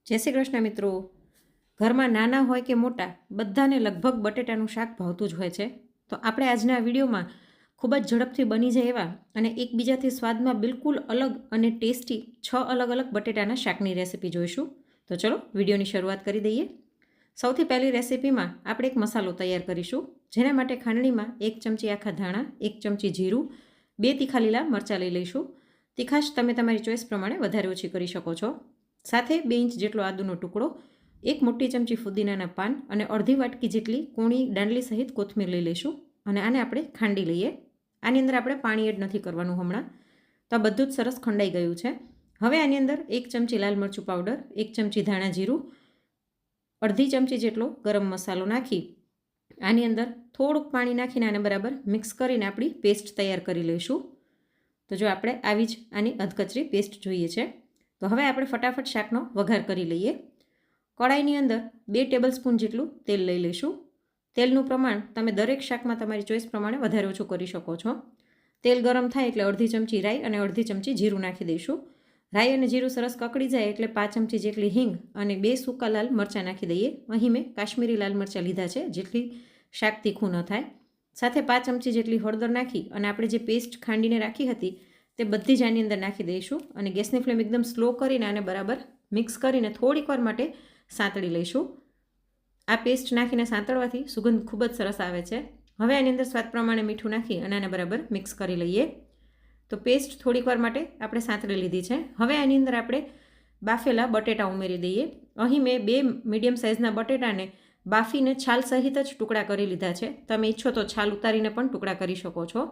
જય શ્રી કૃષ્ણ મિત્રો. ઘરમાં નાના હોય કે મોટા બધાને લગભગ બટેટાનું શાક ભાવતું જ હોય છે. તો આપણે આજના વિડીયોમાં ખૂબ જ ઝડપથી બની જાય એવા અને એકબીજાથી સ્વાદમાં બિલકુલ અલગ અને ટેસ્ટી 6 અલગ અલગ બટેટાના શાકની રેસીપી જોઈશું. તો ચલો વિડીયોની શરૂઆત કરી દઈએ. સૌથી પહેલી રેસીપીમાં આપણે એક મસાલો તૈયાર કરીશું, જેના માટે ખાંડણીમાં 1 ચમચી આખા ધાણા, 1 ચમચી જીરું, 2 તીખા લીલા મરચાં લઈ લઈશું. તીખાશ તમે તમારી ચોઈસ પ્રમાણે વધારે ઓછી કરી શકો છો. સાથે 2 ઇંચ જેટલો આદુનો ટુકડો, 1 મોટી ચમચી ફુદીનાના પાન અને અડધી વાટકી જેટલી કૂણી દાંડલી સહિત કોથમીર લઈ લઈશું અને આને આપણે ખાંડી લઈએ. આની અંદર આપણે પાણી એડ નથી કરવાનું હમણાં. તો આ બધું જ સરસ ખંડાઈ ગયું છે. હવે આની અંદર 1 ચમચી લાલ મરચું પાવડર, 1 ચમચી ધાણા જીરું, અડધી ચમચી જેટલો ગરમ મસાલો નાખી આની અંદર થોડુંક પાણી નાખીને આને બરાબર મિક્સ કરીને આપણી પેસ્ટ તૈયાર કરી લઈશું. તો જો આપણે આવી જ આની અધકચરી પેસ્ટ જોઈએ છે. તો હવે આપણે ફટાફટ શાકનો વઘાર કરી લઈએ. કડાઈની અંદર 2 ટેબલસ્પૂન જેટલું તેલ લઈ લઈશું. તેલનું પ્રમાણ તમે દરેક શાકમાં તમારી ચોઈસ પ્રમાણે વધારે ઓછું કરી શકો છો. તેલ ગરમ થાય એટલે અડધી ચમચી રાઈ અને અડધી ચમચી જીરું નાખી દઈશું. રાઈ અને જીરું સરસ કકડી જાય એટલે 5 ચમચી જેટલી હિંગ અને 2 સૂકા લાલ મરચાં નાખી દઈએ. અહીં મેં કાશ્મીરી લાલ મરચાં લીધા છે, જેટલી શાક તીખું ન થાય. સાથે 5 ચમચી જેટલી હળદર નાખી અને આપણે જે પેસ્ટ ખાંડીને રાખી હતી તે બધી જ આની અંદર નાખી દઈશું અને ગેસની ફ્લેમ એકદમ સ્લો કરીને આને બરાબર મિક્સ કરીને થોડીક વાર માટે સાંતળી લઈશું. આ પેસ્ટ નાખીને સાંતળવાથી સુગંધ ખૂબ જ સરસ આવે છે. હવે આની અંદર સ્વાદ પ્રમાણે મીઠું નાખી અને આને બરાબર મિક્સ કરી લઈએ. તો પેસ્ટ થોડીક વાર માટે આપણે સાંતળી લીધી છે. હવે આની અંદર આપણે બાફેલા બટેટા ઉમેરી દઈએ. અહીં મેં 2 મીડિયમ સાઇઝના બટેટાને બાફીને છાલ સહિત જ ટુકડા કરી લીધા છે. તમે ઈચ્છો તો છાલ ઉતારીને પણ ટુકડા કરી શકો છો.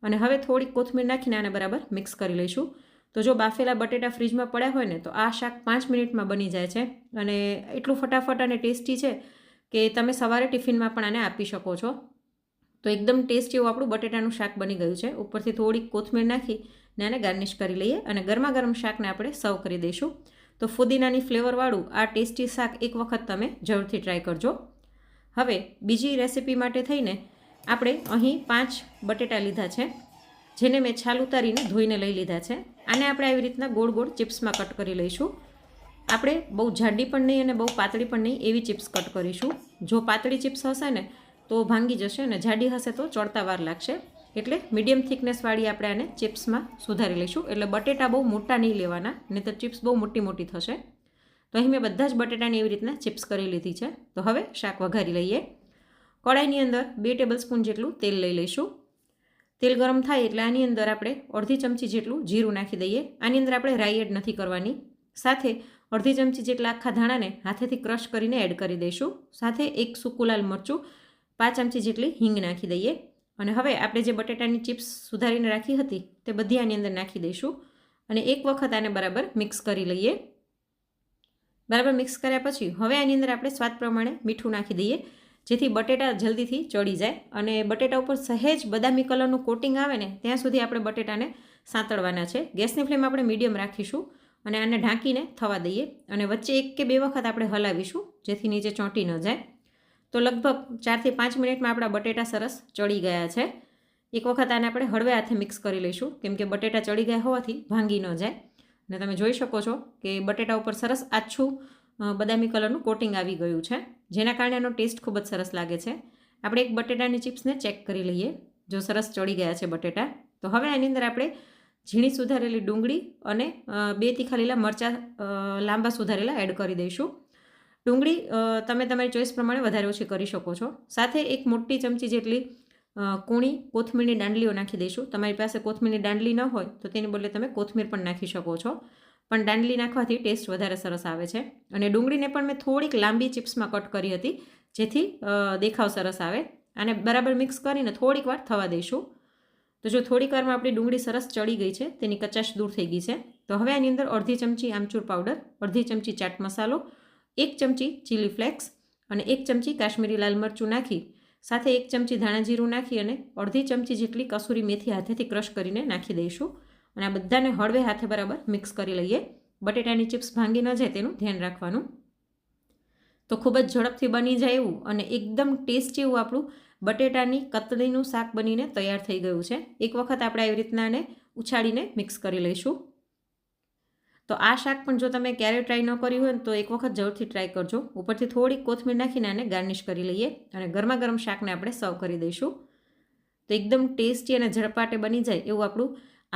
અને હવે થોડીક કોથમીર નાખીને આને બરાબર મિક્સ કરી લઈશું. તો જો બાફેલા બટેટા ફ્રીજમાં પડ્યા હોય ને તો આ શાક 5 મિનિટમાં બની જાય છે અને એટલું ફટાફટ અને ટેસ્ટી છે કે તમે સવારે ટિફિનમાં પણ આને આપી શકો છો. તો એકદમ ટેસ્ટી એવું આપણું બટેટાનું શાક બની ગયું છે. ઉપરથી થોડીક કોથમીર નાખી ને આને ગાર્નિશ કરી લઈએ અને ગરમા ગરમ શાકને આપણે સર્વ કરી દઈશું. તો ફુદીનાની ફ્લેવરવાળું આ ટેસ્ટી શાક એક વખત તમે જરૂરથી ટ્રાય કરજો. હવે બીજી રેસીપી માટે થઈને આપણે અહીં 5 બટેટા લીધા છે, જેને મેં છાલ ઉતારીને ધોઈને લઈ લીધા છે. આને આપણે આવી રીતના ગોળ ગોળ ચિપ્સમાં કટ કરી લઈશું. આપણે બહુ જાડી પણ નહીં અને બહુ પાતળી પણ નહીં એવી ચિપ્સ કટ કરીશું. જો પાતળી ચિપ્સ હશે ને તો ભાંગી જશે અને જાડી હશે તો ચડતા વાર લાગશે. એટલે મીડિયમ થિકનેસવાળી આપણે આને ચિપ્સમાં સુધારી લઈશું. એટલે બટેટા બહુ મોટા નહીં લેવાના, નહીં તો ચિપ્સ બહુ મોટી મોટી થશે. તો અહીં મેં બધા જ બટેટાની એવી રીતના ચિપ્સ કરી લીધી છે. તો હવે શાક વઘારી લઈએ. કડાઈની અંદર 2 ટેબલસ્પૂન જેટલું તેલ લઈ લઈશું. તેલ ગરમ થાય એટલે આની અંદર આપણે અડધી ચમચી જેટલું જીરું નાખી દઈએ. આની અંદર આપણે રાઈ એડ નથી કરવાની. સાથે અડધી ચમચી જેટલા આખા ધાણાને હાથેથી ક્રશ કરીને એડ કરી દઈશું. સાથે 1 સૂકું લાલ મરચું, 5 ચમચી જેટલી હિંગ નાખી દઈએ. અને હવે આપણે જે બટેટાની ચિપ્સ સુધારીને રાખી હતી તે બધી આની અંદર નાખી દઈશું અને એક વખત આને બરાબર મિક્સ કરી લઈએ. બરાબર મિક્સ કર્યા પછી હવે આની અંદર આપણે સ્વાદ પ્રમાણે મીઠું નાખી દઈએ, જેથી બટેટા જલ્દીથી ચડી જાય અને બટેટા ઉપર સહેજ બદામી કલરનું કોટિંગ આવે ને ત્યાં સુધી આપણે બટેટાને સાંતળવાના છે. ગેસની ફ્લેમ આપણે મીડિયમ રાખીશું અને આને ઢાંકીને થવા દઈએ અને વચ્ચે 1 કે 2 વખત આપણે હલાવીશું, જેથી નીચે ચોંટી ન જાય. તો લગભગ 4 થી 5 મિનિટમાં આપણા બટેટા સરસ ચડી ગયા છે. એક વખત આને આપણે હળવે હાથે મિક્સ કરી લઈશું, કેમ કે બટેટા ચડી ગયા હોવાથી ભાંગી ન જાય. અને તમે જોઈ શકો છો કે બટેટા ઉપર સરસ આછું બદામી કલરનું કોટિંગ આવી ગયું છે, જેના કારણે એનો ટેસ્ટ ખૂબ જ સરસ લાગે છે. આપણે એક બટેટાની ચિપ્સને ચેક કરી લઈએ. જો સરસ ચડી ગયા છે બટેટા, તો હવે આની અંદર આપણે ઝીણી સુધારેલી ડુંગળી અને 2 તીખા લીલા મરચાં લાંબા સુધારેલા એડ કરી દઈશું. ડુંગળી તમે તમારી ચોઈસ પ્રમાણે વધારે ઓછી કરી શકો છો. સાથે 1 મોટી ચમચી જેટલી કૂણી કોથમીરની દાંડલીઓ નાખી દઈશું. તમારી પાસે કોથમીરની દાંડલી ન હોય તો તેની બદલે તમે કોથમીર પણ નાખી શકો છો, પણ દાંડલી નાખવાથી ટેસ્ટ વધારે સરસ આવે છે. અને ડુંગળીને પણ મેં થોડીક લાંબી ચિપ્સમાં કટ કરી હતી, જેથી દેખાવ સરસ આવે. આને બરાબર મિક્સ કરીને થોડીક વાર થવા દઈશું. તો જો થોડીક વારમાં આપણી ડુંગળી સરસ ચડી ગઈ છે, તેની કચાશ દૂર થઈ ગઈ છે. તો હવે આની અંદર અડધી ચમચી આમચૂર પાવડર, અડધી ચમચી ચાટ મસાલો, 1 ચમચી ચીલી ફ્લેક્સ અને 1 ચમચી કાશ્મીરી લાલ મરચું નાખી, સાથે 1 ચમચી ધાણા જીરું નાખી અને અડધી ચમચી જેટલી કસૂરી મેથી હાથેથી ક્રશ કરીને નાખી દઈશું અને આ બધાને હળવે હાથે બરાબર મિક્સ કરી લઈએ. બટેટાની ચિપ્સ ભાંગી ન જાય તેનું ધ્યાન રાખવાનું. તો ખૂબ જ ઝડપથી બની જાય એવું અને એકદમ ટેસ્ટી એવું આપણું બટેટાની કતરીનું શાક બનીને તૈયાર થઈ ગયું છે. એક વખત આપણે આવી રીતના આને ઉછાળીને મિક્સ કરી લઈશું. તો આ શાક પણ જો તમે ક્યારેય ટ્રાય ન કર્યું હોય ને તો એક વખત જરૂરથી ટ્રાય કરજો. ઉપરથી થોડીક કોથમીર નાખીને આને ગાર્નિશ કરી લઈએ અને ગરમા ગરમ શાકને આપણે સર્વ કરી દઈશું. તો એકદમ ટેસ્ટી અને ઝડપાટે બની જાય એવું આપણું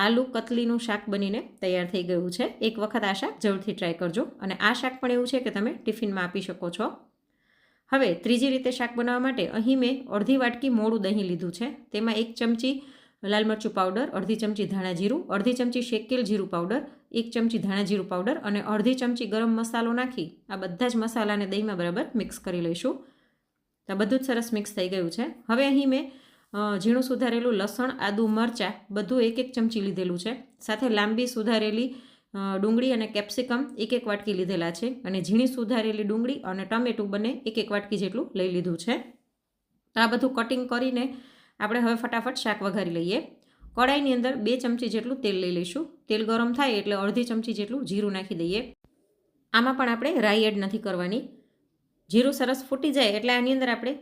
આલુ કતલીનું શાક બનીને તૈયાર થઈ ગયું છે. એક વખત આ શાક જરૂરથી ટ્રાય કરજો. અને આ શાક પણ એવું છે કે તમે ટિફિનમાં આપી શકો છો. હવે ત્રીજી રીતે શાક બનાવવા માટે અહીં મેં અડધી વાટકી મોળું દહીં લીધું છે. તેમાં 1 ચમચી લાલ મરચું પાવડર, અડધી ચમચી ધાણા જીરું, અડધી ચમચી શેકેલ જીરું પાવડર, 1 ચમચી ધાણા જીરું પાવડર અને અડધી ચમચી ગરમ મસાલો નાખી આ બધા જ મસાલાને દહીંમાં બરાબર મિક્સ કરી લઈશું. તો બધું જ સરસ મિક્સ થઈ ગયું છે. હવે અહીં મેં ઝીણું સુધારેલું લસણ, આદુ, મરચાં બધું 1 ચમચી લીધેલું છે. સાથે લાંબી સુધારેલી ડુંગળી અને કેપ્સિકમ 1 વાટકી લીધેલા છે. અને ઝીણી સુધારેલી ડુંગળી અને ટમેટું બંને 1 વાટકી જેટલું લઈ લીધું છે. તો આ બધું કટિંગ કરીને આપણે હવે ફટાફટ શાક વઘારી લઈએ. કડાઈની અંદર 2 ચમચી જેટલું તેલ લઈ લઈશું. તેલ ગરમ થાય એટલે અડધી ચમચી જેટલું જીરું નાખી દઈએ. આમાં પણ આપણે રાઈ એડ નથી કરવાની. જીરું સરસ ફૂટી જાય એટલે આની અંદર આપણે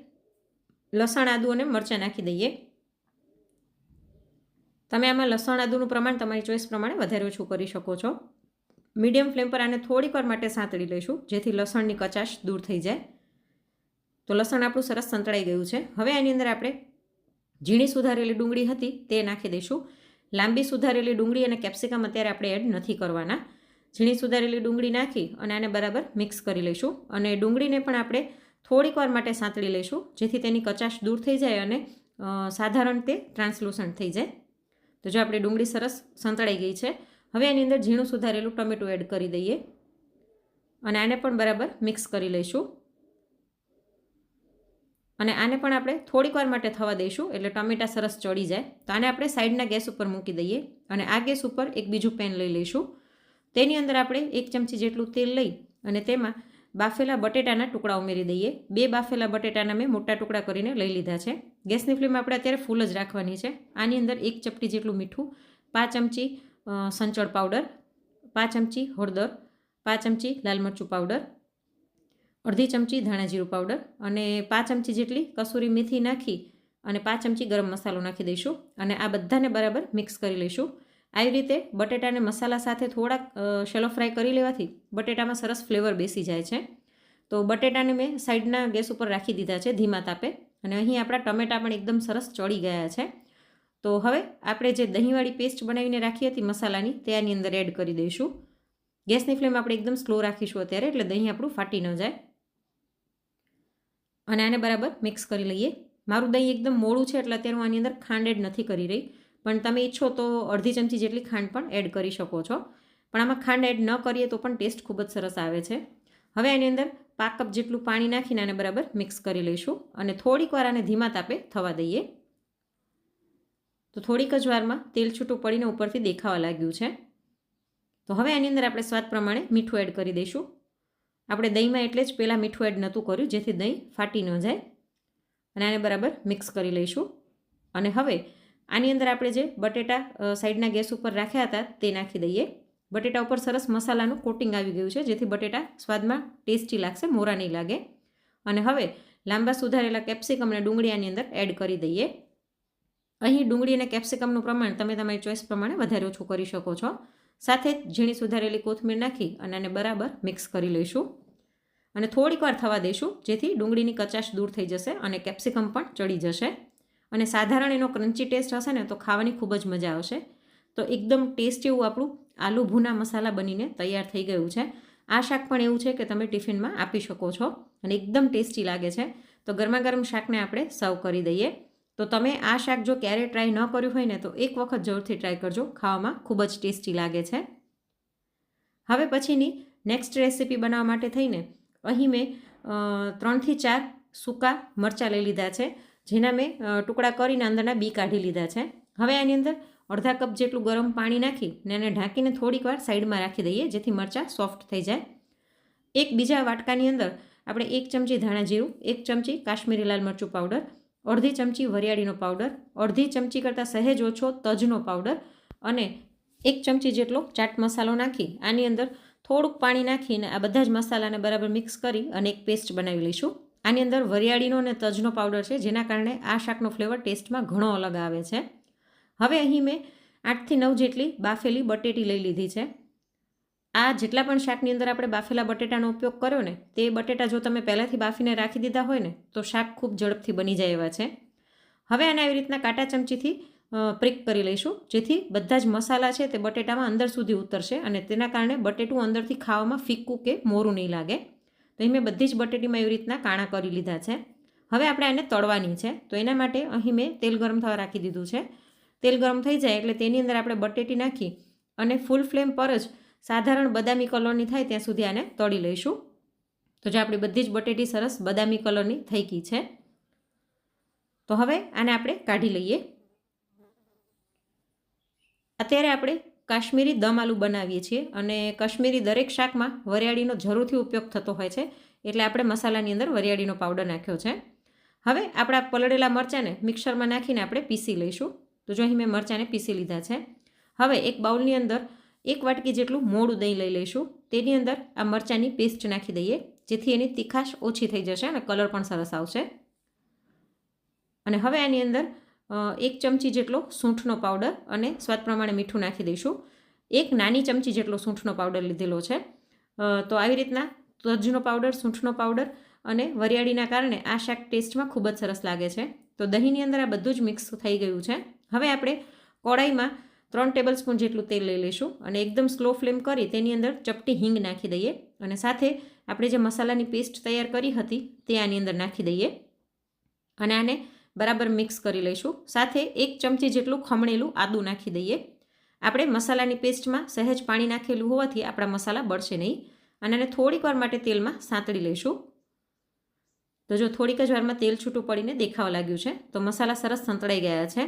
લસણ, આદુ અને મરચાં નાખી દઈએ. તમે આમાં લસણ આદુનું પ્રમાણ તમારી ચોઈસ પ્રમાણે વધારે ઓછું કરી શકો છો. મીડિયમ ફ્લેમ પર આને થોડીક વાર માટે સાંતળી લઈશું જેથી લસણની કચાશ દૂર થઈ જાય. તો લસણ આપણું સરસ સંતળાઈ ગયું છે. હવે આની અંદર આપણે ઝીણી સુધારેલી ડુંગળી હતી તે નાખી દઈશું. લાંબી સુધારેલી ડુંગળી અને કેપ્સિકમ અત્યારે આપણે એડ નથી કરવાના. ઝીણી સુધારેલી ડુંગળી નાખી અને આને બરાબર મિક્સ કરી લઈશું. અને ડુંગળીને પણ આપણે થોડીક વાર માટે સાંતળી લઈશું જેથી તેની કચાશ દૂર થઈ જાય અને સાધારણ તે ટ્રાન્સલુસન્ટ થઈ જાય. તો જો આપણી ડુંગળી સરસ સંતળાઈ ગઈ છે. હવે એની અંદર ઝીણું સુધારેલું ટમેટું એડ કરી દઈએ અને આને પણ બરાબર મિક્સ કરી લઈશું. અને આને પણ આપણે થોડીક વાર માટે થવા દઈશું એટલે ટમેટા સરસ ચડી જાય. તો આને આપણે સાઈડના ગેસ ઉપર મૂકી દઈએ અને આ ગેસ ઉપર એક બીજું પેન લઈ લઈશું. તેની અંદર આપણે 1 ચમચી જેટલું તેલ લઈ અને તેમાં બાફેલા બટેટાના ટુકડા ઉમેરી દઈએ. 2 બાફેલા બટેટાના મેં મોટા ટુકડા કરીને લઈ લીધા છે. ગેસની ફ્લેમ આપણે અત્યારે ફૂલ જ રાખવાની છે. આની અંદર 1 ચપટી જેટલું મીઠું, 5 ચમચી સંચળ પાવડર, 5 ચમચી હળદર, 5 ચમચી લાલ મરચું પાવડર, અડધી ચમચી ધાણા જીરું પાવડર અને 5 ચમચી જેટલી કસૂરી મેથી નાખી અને 5 ચમચી ગરમ મસાલો નાખી દઈશું. અને આ બધાને બરાબર મિક્સ કરી લઈશું. આવી રીતે બટેટાને મસાલા સાથે થોડાક શેલો ફ્રાય કરી લેવાથી બટેટામાં સરસ ફ્લેવર બેસી જાય છે. તો બટેટાને મેં સાઈડના ગેસ ઉપર રાખી દીધા છે ધીમા તાપે. અને અહીં આપણા ટમેટા પણ એકદમ સરસ ચડી ગયા છે. તો હવે આપણે જે દહીંવાળી પેસ્ટ બનાવીને રાખી હતી મસાલાની તે આની અંદર એડ કરી દઈશું. ગેસની ફ્લેમ આપણે એકદમ સ્લો રાખીશું અત્યારે એટલે દહીં આપણું ફાટી ન જાય. અને આને બરાબર મિક્સ કરી લઈએ. મારું દહીં એકદમ મોડું છે એટલે અત્યારે હું આની અંદર ખાંડ એડ નથી કરી રહી. પણ તમે ઈચ્છો તો અડધી ચમચી જેટલી ખાંડ પણ એડ કરી શકો છો. પણ આમાં ખાંડ એડ ન કરીએ તો પણ ટેસ્ટ ખૂબ જ સરસ આવે છે. હવે આની અંદર 5 કપ જેટલું પાણી નાખીને આને બરાબર મિક્સ કરી લઈશું અને થોડીક વાર આને ધીમા તાપે થવા દઈએ. તો થોડીક જ વારમાં તેલ છૂટું પડીને ઉપરથી દેખાવા લાગ્યું છે. તો હવે આની અંદર આપણે સ્વાદ પ્રમાણે મીઠું એડ કરી દઈશું. આપણે દહીંમાં એટલે જ પહેલાં મીઠું એડ નહોતું કર્યું જેથી દહીં ફાટી ન જાય. અને આને બરાબર મિક્સ કરી લઈશું. અને હવે આની અંદર આપણે જે બટેટા સાઈડના ગેસ ઉપર રાખ્યા હતા તે નાખી દઈએ. બટેટા ઉપર સરસ મસાલાનું કોટિંગ આવી ગયું છે જેથી બટેટા સ્વાદમાં ટેસ્ટી લાગશે, મોરા નહીં લાગે. અને હવે લાંબા સુધારેલા કેપ્સિકમ અને ડુંગળી આની અંદર એડ કરી દઈએ. અહીં ડુંગળી અને કેપ્સિકમનું પ્રમાણ તમે તમારી ચોઈસ પ્રમાણે વધારે ઓછું કરી શકો છો. સાથે જ ઝીણી સુધારેલી કોથમીર નાખી અને આને બરાબર મિક્સ કરી લઈશું. અને થોડીક વાર થવા દઈશું જેથી ડુંગળીની કચાશ દૂર થઈ જશે અને કેપ્સિકમ પણ ચડી જશે. અને સાધારણ એનો ક્રન્ચી ટેસ્ટ હશે ને તો ખાવાની ખૂબ જ મજા આવશે. તો એકદમ ટેસ્ટી એવું આપણું આલુ ભૂના મસાલા બનીને તૈયાર થઈ ગયું છે. આ શાક પણ એવું છે કે તમે ટિફિનમાં આપી શકો છો અને એકદમ ટેસ્ટી લાગે છે. તો ગરમા ગરમ શાકને આપણે સર્વ કરી દઈએ. તો તમે આ શાક જો ક્યારેય ટ્રાય ન કર્યું હોય ને તો એક વખત જરૂરથી ટ્રાય કરજો. ખાવામાં ખૂબ જ ટેસ્ટી લાગે છે. હવે પછીની નેક્સ્ટ રેસીપી બનાવવા માટે થઈને અહીં મેં 3 થી 4 સૂકા મરચાં લઈ લીધા છે જેના મેં ટુકડા કરીને અંદરના બી કાઢી લીધા છે. હવે આની અંદર અડધા કપ જેટલું ગરમ પાણી નાખી ને એને ઢાંકીને થોડીક વાર સાઈડમાં રાખી દઈએ જેથી મરચાં સોફ્ટ થઈ જાય. એક બીજા વાટકાની અંદર આપણે 1 ચમચી ધાણા જીરું, 1 ચમચી કાશ્મીરી લાલ મરચું પાવડર, અડધી ચમચી વરિયાળીનો પાવડર, અડધી ચમચી કરતાં સહેજ ઓછો તજનો પાવડર અને 1 ચમચી જેટલો ચાટ મસાલો નાખી આની અંદર થોડુંક પાણી નાખીને આ બધા જ મસાલાને બરાબર મિક્સ કરી અને એક પેસ્ટ બનાવી લઈશું. આની અંદર વરિયાળીનો અને તજનો પાવડર છે જેના કારણે આ શાકનો ફ્લેવર ટેસ્ટમાં ઘણો અલગ આવે છે. હવે અહીં મેં 8 થી 9 જેટલી બાફેલી બટેટી લઈ લીધી છે. આ જેટલા પણ શાકની અંદર આપણે બાફેલા બટેટાનો ઉપયોગ કર્યો ને, તે બટેટા જો તમે પહેલાંથી બાફીને રાખી દીધા હોય ને, તો શાક ખૂબ ઝડપથી બની જાય એવા છે. હવે આને આવી રીતના કાંટા ચમચીથી પ્રિક કરી લઈશું, જેથી બધા જ મસાલા છે તે બટેટામાં અંદર સુધી ઉતરશે અને તેના કારણે બટેટું અંદરથી ખાવામાં ફીક્કું કે મોરું નહીં લાગે. તો અહીં મેં બધી જ બટેટીમાં એવી રીતના કાણા કરી લીધા છે. હવે આપણે આને તળવાની છે, તો એના માટે અહીં મેં તેલ ગરમ થવા રાખી દીધું છે. તેલ ગરમ થઈ જાય એટલે તેની અંદર આપણે બટેટી નાખી અને ફૂલ ફ્લેમ પર જ સાધારણ બદામી કલરની થાય ત્યાં સુધી આને તળી લઈશું. તો જો આપણી બધી જ બટેટી સરસ બદામી કલરની થઈ ગઈ છે, તો હવે આને આપણે કાઢી લઈએ. અત્યારે આપણે કાશ્મીરી દમ આલુ બનાવીએ છીએ અને કાશ્મીરી દરેક શાકમાં વરિયાળીનો જરૂરથી ઉપયોગ થતો હોય છે, એટલે આપણે મસાલાની અંદર વરિયાળીનો પાવડર નાખ્યો છે. હવે આપણા પલળેલા મરચાંને મિક્સરમાં નાખીને આપણે પીસી લઈશું. તો જો અહીં મેં મરચાંને પીસી લીધા છે. હવે એક બાઉલની અંદર 1 વાટકી જેટલું મોળું દહીં લઈ લઈશું. તેની અંદર આ મરચાંની પેસ્ટ નાખી દઈએ, જેથી એની તીખાશ ઓછી થઈ જશે અને કલર પણ સરસ આવશે. અને હવે આની અંદર 1 ચમચી જેટલો સૂંઠનો પાવડર અને સ્વાદ પ્રમાણે મીઠું નાખી દઈશું. 1 નાની ચમચી જેટલો સૂંઠનો પાવડર લીધેલો છે. તો આવી રીતના તજનો પાવડર, સૂંઠનો પાવડર અને વરિયાળીના કારણે આ શાક ટેસ્ટમાં ખૂબ જ સરસ લાગે છે. તો દહીંની અંદર આ બધું જ મિક્સ થઈ ગયું છે. હવે આપણે કઢાઈમાં 3 ટેબલ સ્પૂન જેટલું તેલ લઈ લઈશું અને એકદમ સ્લો ફ્લેમ કરી તેની અંદર ચપટી હિંગ નાખી દઈએ અને સાથે આપણે જે મસાલાની પેસ્ટ તૈયાર કરી હતી તે આની અંદર નાખી દઈએ અને આને બરાબર મિક્સ કરી લઈશું. સાથે 1 ચમચી જેટલું ખમણેલું આદું નાખી દઈએ. આપણે મસાલાની પેસ્ટમાં સહેજ પાણી નાખેલું હોવાથી આપણા મસાલા બળશે નહીં અને આને થોડીક વાર માટે તેલમાં સાંતળી લઈશું. તો જો થોડીક જ વારમાં તેલ છૂટું પડીને દેખાવા લાગ્યું છે, તો મસાલા સરસ સંતળાઈ ગયા છે.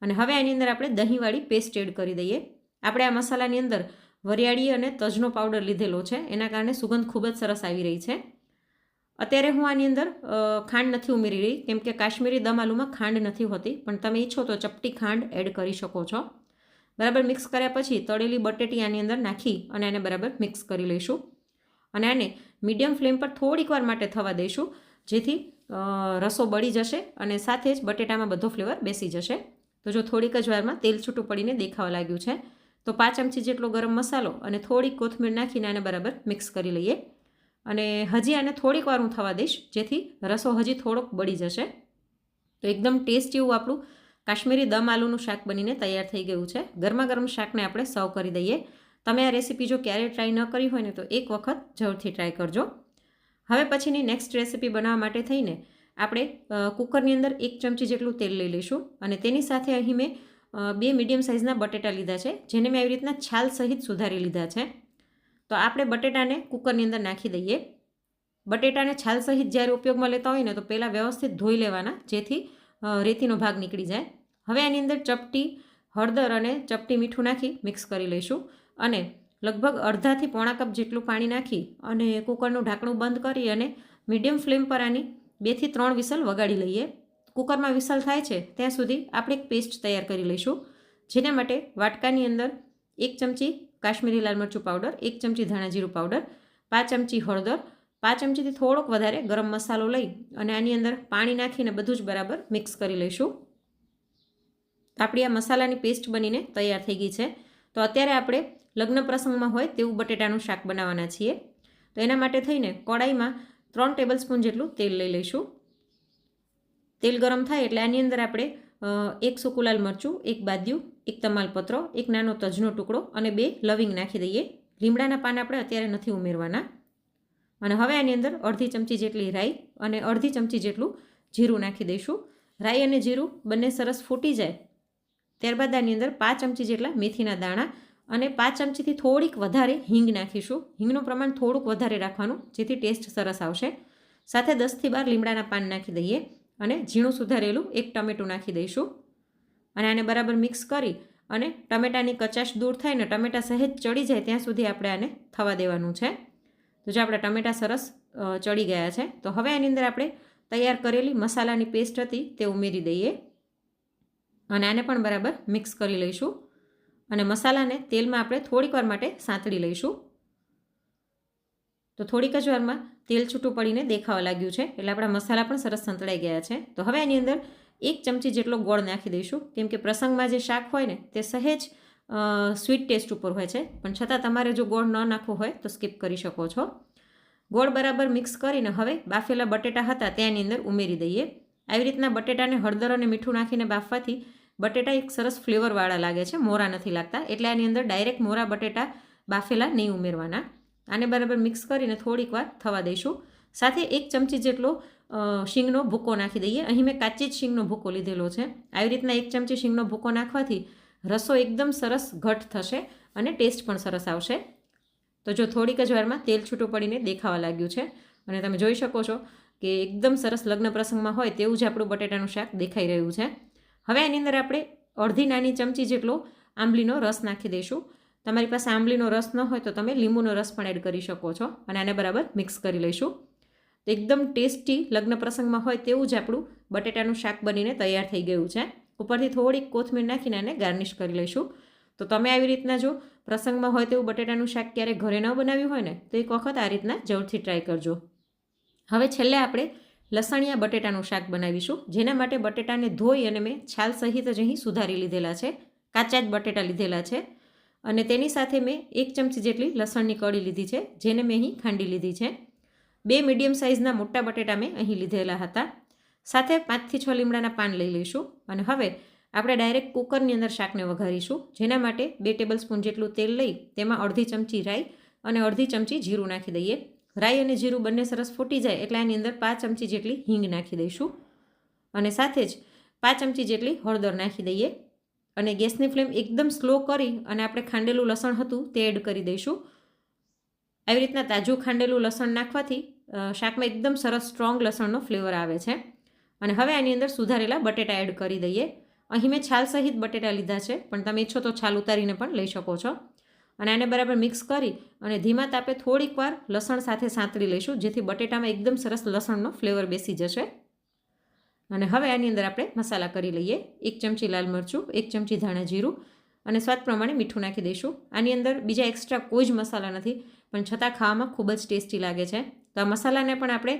અને હવે આની અંદર આપણે દહીંવાળી પેસ્ટ એડ કરી દઈએ. આપણે આ મસાલાની અંદર વરિયાળી અને તજનો પાવડર લીધેલો છે, એના કારણે સુગંધ ખૂબ જ સરસ આવી રહી છે. અત્યારે હું આની અંદર ખાંડ નથી ઉમેરી રહી, કેમ કે કાશ્મીરી દમ આલુમાં ખાંડ નથી હોતી, પણ તમે ઈચ્છો તો ચપટી ખાંડ એડ કરી શકો છો. બરાબર મિક્સ કર્યા પછી તળેલી બટેટી આની અંદર નાખી અને આને બરાબર મિક્સ કરી લઈશું અને આને મીડિયમ ફ્લેમ પર થોડીક વાર માટે થવા દઈશું, જેથી રસો બળી જશે અને સાથે જ બટેટામાં બધો ફ્લેવર બેસી જશે. તો જો થોડીક જ વારમાં તેલ છૂટું પડીને દેખાવા લાગ્યું છે, તો 5 ચમચી જેટલો ગરમ મસાલો અને થોડીક કોથમીર નાખીને આને બરાબર મિક્સ કરી લઈએ અને હજી આને થોડીક વાર હું થવા દઈશ, જેથી રસો હજી થોડોક બળી જશે. તો એકદમ ટેસ્ટી એવું આપણું કાશ્મીરી દમ આલુનું શાક બનીને તૈયાર થઈ ગયું છે. ગરમા ગરમ શાકને આપણે સર્વ કરી દઈએ. તમે આ રેસીપી જો ક્યારેય ટ્રાય ન કરી હોય ને, તો એક વખત જરૂરથી ટ્રાય કરજો. હવે પછીની નેક્સ્ટ રેસીપી બનાવવા માટે થઈને આપણે કુકરની અંદર 1 ચમચી જેટલું તેલ લઈ લઈશું અને તેની સાથે અહીં મેં 2 મીડિયમ સાઇઝના બટેટા લીધા છે, જેને મેં આવી રીતના છાલ સહિત સુધારી લીધા છે. તો આપણે બટેટાને કુકરની અંદર નાખી દઈએ. બટેટાને છાલ સહિત જ્યારે ઉપયોગમાં લેતા હોય ને, તો પહેલાં વ્યવસ્થિત ધોઈ લેવાના, જેથી રેતીનો ભાગ નીકળી જાય. હવે આની અંદર ચપટી હળદર અને ચપટી મીઠું નાખી મિક્સ કરી લઈશું અને લગભગ અડધાથી પોણા કપ જેટલું પાણી નાખી અને કુકરનું ઢાંકણું બંધ કરી અને મીડિયમ ફ્લેમ પર આની 2 થી 3 વિસલ વગાડી લઈએ. કુકરમાં વિસલ થાય છે ત્યાં સુધી આપણે એક પેસ્ટ તૈયાર કરી લઈશું, જેના માટે વાટકાની અંદર 1 ચમચી કાશ્મીરી લાલ મરચું પાવડર, 1 ચમચી ધાણા જીરું પાવડર, 5 ચમચી હળદર, 5 ચમચીથી થોડોક વધારે ગરમ મસાલો લઈ અને આની અંદર પાણી નાખીને બધું જ બરાબર મિક્સ કરી લઈશું. આપણી આ મસાલાની પેસ્ટ બનીને તૈયાર થઈ ગઈ છે. તો અત્યારે આપણે લગ્ન પ્રસંગમાં હોય તેવું બટેટાનું શાક બનાવવાના છીએ. તો એના માટે થઈને કઢાઈમાં 3 ટેબલ સ્પૂન જેટલું તેલ લઈ લઈશું. તેલ ગરમ થાય એટલે આની અંદર આપણે 1 સૂકું લાલ મરચું, 1 બાદિયું, 1 તમાલપત્ર, 1 નાનો તજનો ટુકડો અને 2 લવિંગ નાખી દઈએ. લીમડાના પાન આપણે અત્યારે નથી ઉમેરવાના. અને હવે આની અંદર અડધી ચમચી જેટલી રાઈ અને અડધી ચમચી જેટલું જીરું નાખી દઈશું. રાઈ અને જીરું બંને સરસ ફૂટી જાય ત્યારબાદ આની અંદર 5 ચમચી જેટલા મેથીના દાણા અને 5 ચમચીથી થોડીક વધારે હિંગ નાખીશું. હિંગનું પ્રમાણ થોડુંક વધારે રાખવાનું, જેથી ટેસ્ટ સરસ આવશે. સાથે 10 થી 12 લીમડાના પાન નાખી દઈએ અને ઝીણું સુધારેલું 1 ટમેટું નાખી દઈશું અને આને બરાબર મિક્સ કરી અને ટમેટાની કચાશ દૂર થાય ને ટમેટા સહેજ ચડી જાય ત્યાં સુધી આપણે આને થવા દેવાનું છે. તો જો આપણા ટમેટા સરસ ચડી ગયા છે, તો હવે આની અંદર આપણે તૈયાર કરેલી મસાલાની પેસ્ટ હતી તે ઉમેરી દઈએ અને આને પણ બરાબર મિક્સ કરી લઈશું અને મસાલાને તેલમાં આપણે થોડીક વાર માટે સાંતળી લઈશું. તો થોડીક જ વારમાં તેલ છૂટું પડીને દેખાવા લાગ્યું છે, એટલે આપણા મસાલા પણ સરસ સંતળાઈ ગયા છે. તો હવે આની અંદર 1 ચમચી જેટલો ગોળ નાખી દઈશું, કેમ કે પ્રસંગમાં જે શાક હોય ને તે સહેજ સ્વીટ ટેસ્ટ ઉપર હોય છે, પણ છતાં તમારે જો ગોળ ન નાખવો હોય તો સ્કીપ કરી શકો છો. ગોળ બરાબર મિક્સ કરીને હવે બાફેલા બટેટા હતા ત્યાંની અંદર ઉમેરી દઈએ. આવી રીતના બટેટાને હળદર અને મીઠું નાખીને બાફવાથી બટેટા એક સરસ ફ્લેવરવાળા લાગે છે, મોરા નથી લાગતા. એટલે આની અંદર ડાયરેક્ટ મોરા બટેટા બાફેલા નહીં ઉમેરવાના. આને બરાબર મિક્સ કરીને થોડીક વાર થવા દઈશું. સાથે 1 ચમચી જેટલો શીંગનો ભૂકો નાખી દઈએ. અહીં મેં કાચી જ શીંગનો ભૂકો લીધેલો છે. આવી રીતના 1 ચમચી શીંગનો ભૂકો નાખવાથી રસો એકદમ સરસ ઘટ થશે અને ટેસ્ટ પણ સરસ આવશે. તો જો થોડીક જ વારમાં તેલ છૂટું પડીને દેખાવા લાગ્યું છે અને તમે જોઈ શકો છો કે એકદમ સરસ લગ્ન પ્રસંગમાં હોય તેવું જ આપણું બટેટાનું શાક દેખાઈ રહ્યું છે. હવે આની અંદર આપણે અડધી નાની ચમચી જેટલો આંબલીનો રસ નાખી દઈશું. તમારી પાસે આંબલીનો રસ ન હોય તો તમે લીંબુનો રસ પણ એડ કરી શકો છો અને આને બરાબર મિક્સ કરી લઈશું. તો એકદમ ટેસ્ટી લગ્ન પ્રસંગમાં હોય તેવું જ આપણું બટેટાનું શાક બનીને તૈયાર થઈ ગયું છે. ઉપરથી થોડીક કોથમીર નાખીને આને ગાર્નિશ કરી લઈશું. તો તમે આવી રીતના જો પ્રસંગમાં હોય તેવું બટેટાનું શાક ક્યારે ઘરે ન બનાવ્યું હોય ને તો એક વખત આ રીતના જરૂરથી ટ્રાય કરજો. હવે છેલ્લે આપણે લસણિયા બટેટાનું શાક બનાવીશું, જેના માટે બટેટાને ધોઈ અને મેં છાલ સહિત જ અહીં સુધારી લીધેલા છે. કાચા જ બટેટા લીધેલા છે અને તેની સાથે મેં 1 ચમચી જેટલી લસણની કળી લીધી છે, જેને મેં અહીં ખાંડી લીધી છે. 2 મીડિયમ સાઇઝના મોટા બટેટા મેં અહીં લીધેલા હતા. સાથે 5 થી 6 લીમડાના પાન લઈ લઈશું અને હવે આપણે ડાયરેક્ટ કુકરની અંદર શાકને વઘારીશું. જેના માટે 2 ટેબલસ્પૂન જેટલું તેલ લઈ તેમાં અડધી ચમચી રાઈ અને અડધી ચમચી જીરું નાખી દઈએ. રાઈ અને જીરું બંને સરસ ફૂટી જાય એટલે આની અંદર 5 ચમચી જેટલી હિંગ નાખી દઈશું અને સાથે જ 5 ચમચી જેટલી હળદર નાખી દઈએ અને ગેસની ફ્લેમ એકદમ સ્લો કરી અને આપણે ખાંડેલું લસણ હતું તે એડ કરી દઈશું. આવી રીતના તાજું ખાંડેલું લસણ નાખવાથી શાકમાં એકદમ સરસ સ્ટ્રોંગ લસણનો ફ્લેવર આવે છે. અને હવે આની અંદર સુધારેલા બટેટા એડ કરી દઈએ. અહીં મેં છાલ સહિત બટેટા લીધા છે, પણ તમે ઈચ્છો તો છાલ ઉતારીને પણ લઈ શકો છો. અને આને બરાબર મિક્સ કરી અને ધીમા તાપે થોડીક વાર લસણ સાથે સાંતળી લઈશું, જેથી બટેટામાં એકદમ સરસ લસણનો ફ્લેવર બેસી જશે. અને હવે આની અંદર આપણે મસાલા કરી લઈએ. 1 ચમચી લાલ મરચું, 1 ચમચી ધાણા જીરું અને સ્વાદ પ્રમાણે મીઠું નાખી દઈશું. આની અંદર બીજા એક્સ્ટ્રા કોઈ જ મસાલા નથી, પણ છતાં ખાવામાં ખૂબ જ ટેસ્ટી લાગે છે. તો આ મસાલાને પણ આપણે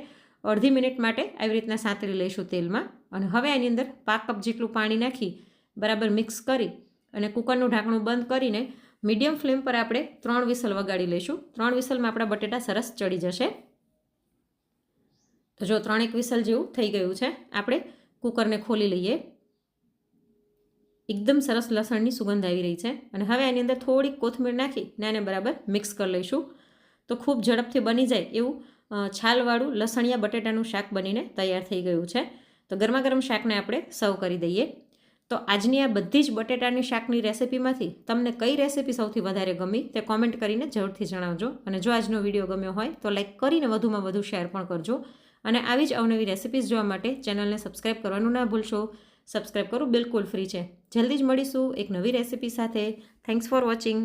અડધી મિનિટ માટે આવી રીતના સાંતળી લઈશું તેલમાં. અને હવે આની અંદર 1 કપ જેટલું પાણી નાખી બરાબર મિક્સ કરી અને કુકરનું ઢાંકણું બંધ કરીને મીડિયમ ફ્લેમ પર આપણે 3 વિસલ વગાડી લઈશું. 3 વિસલમાં આપણા બટેટા સરસ ચડી જશે. તો જો 3 વિસલ જેવું થઈ ગયું છે, આપણે કુકરને ખોલી લઈએ. એકદમ સરસ લસણની સુગંધ આવી રહી છે અને હવે આની અંદર થોડીક કોથમીર નાખી ને આને બરાબર મિક્સ કરી લઈશું. તો ખૂબ ઝડપથી બની જાય એવું છાલવાળું લસણિયા બટેટાનું શાક બનીને તૈયાર થઈ ગયું છે. તો ગરમા ગરમ શાકને આપણે સર્વ કરી દઈએ. તો આજની આ બધી જ બટેટાની શાકની રેસિપીમાંથી તમને કઈ રેસિપી સૌથી વધારે ગમી તે કોમેન્ટ કરીને જરૂરથી જણાવજો. અને જો આજનો વિડીયો ગમ્યો હોય તો લાઈક કરીને વધુમાં વધુ શેર પણ કરજો. અને આવી જ અવનવી રેસિપીઝ જોવા માટે ચેનલને સબસ્ક્રાઈબ કરવાનું ના ભૂલશો. સબસ્ક્રાઈબ કરવું બિલકુલ ફ્રી છે. જલ્દી જ મળીશું એક નવી રેસિપી સાથે. Thanks for watching.